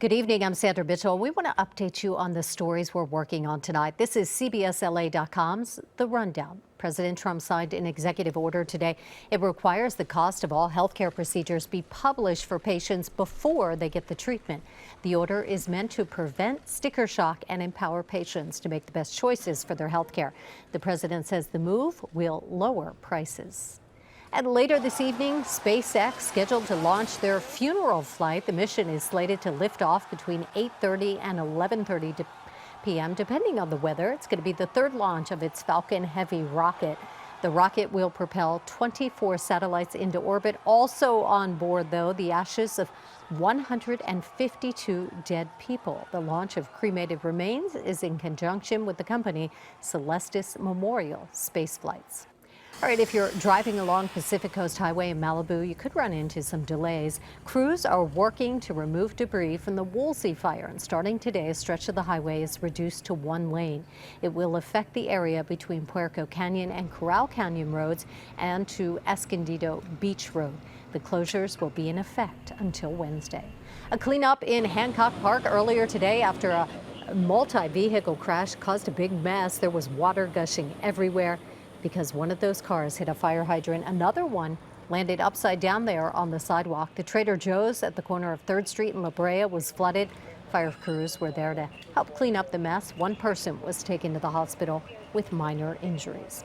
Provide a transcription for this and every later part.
Good evening, I'm Sandra Mitchell. We want to update you on the stories we're working on tonight. This is CBSLA.com's The Rundown. President Trump signed an executive order today. It requires the cost of all healthcare procedures be published for patients before they get the treatment. The order is meant to prevent sticker shock and empower patients to make the best choices for their healthcare. The president says the move will lower prices. And later this evening, SpaceX scheduled to launch their funeral flight. The mission is slated to lift off between 8:30 and 11:30 p.m. depending on the weather. It's going to be the third launch of its Falcon Heavy rocket. The rocket will propel 24 satellites into orbit. Also on board, though, the ashes of 152 dead people. The launch of cremated remains is in conjunction with the company Celestis Memorial Space Flights. All right, if you're driving along Pacific Coast Highway in Malibu, you could run into some delays. Crews are working to remove debris from the Woolsey fire, and starting today, a stretch of the highway is reduced to one lane. It will affect the area between Puerco Canyon and Corral Canyon roads and to Escondido Beach Road. The closures will be in effect until Wednesday. A cleanup in Hancock Park earlier today after a multi-vehicle crash caused a big mess. There was water gushing everywhere because one of those cars hit a fire hydrant. Another one landed upside down there on the sidewalk. The Trader Joe's at the corner of 3rd Street and La Brea was flooded. Fire crews were there to help clean up the mess. One person was taken to the hospital with minor injuries.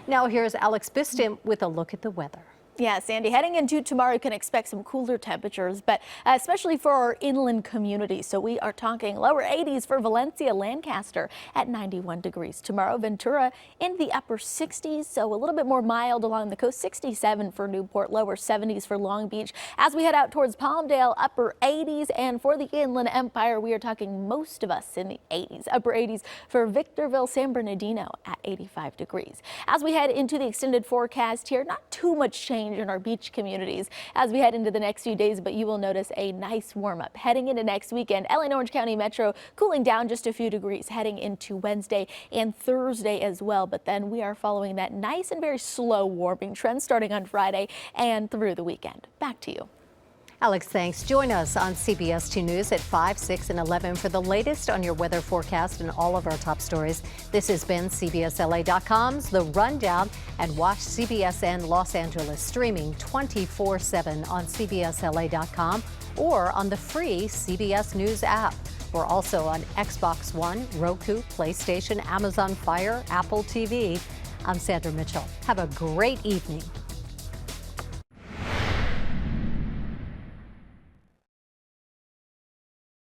Now here's Alex Biston with a look at the weather. Yeah, Sandy, heading into tomorrow, you can expect some cooler temperatures, but especially for our inland communities. So we are talking lower 80s for Valencia, Lancaster at 91 degrees. Tomorrow, Ventura in the upper 60s, so a little bit more mild along the coast. 67 for Newport, lower 70s for Long Beach. As we head out towards Palmdale, upper 80s, and for the Inland Empire, we are talking most of us in the 80s, upper 80s for Victorville, San Bernardino at 85 degrees. As we head into the extended forecast here, not too much change in our beach communities as we head into the next few days, but you will notice a nice warm up heading into next weekend. LA and Orange County Metro cooling down just a few degrees heading into Wednesday and Thursday as well. But then we are following that nice and very slow warming trend starting on Friday and through the weekend. Back to you. Alex, thanks. Join us on CBS 2 News at 5, 6, and 11 for the latest on your weather forecast and all of our top stories. This has been CBSLA.com's The Rundown, and watch CBSN Los Angeles streaming 24/7 on CBSLA.com or on the free CBS News app. We're also on Xbox One, Roku, PlayStation, Amazon Fire, Apple TV. I'm Sandra Mitchell. Have a great evening.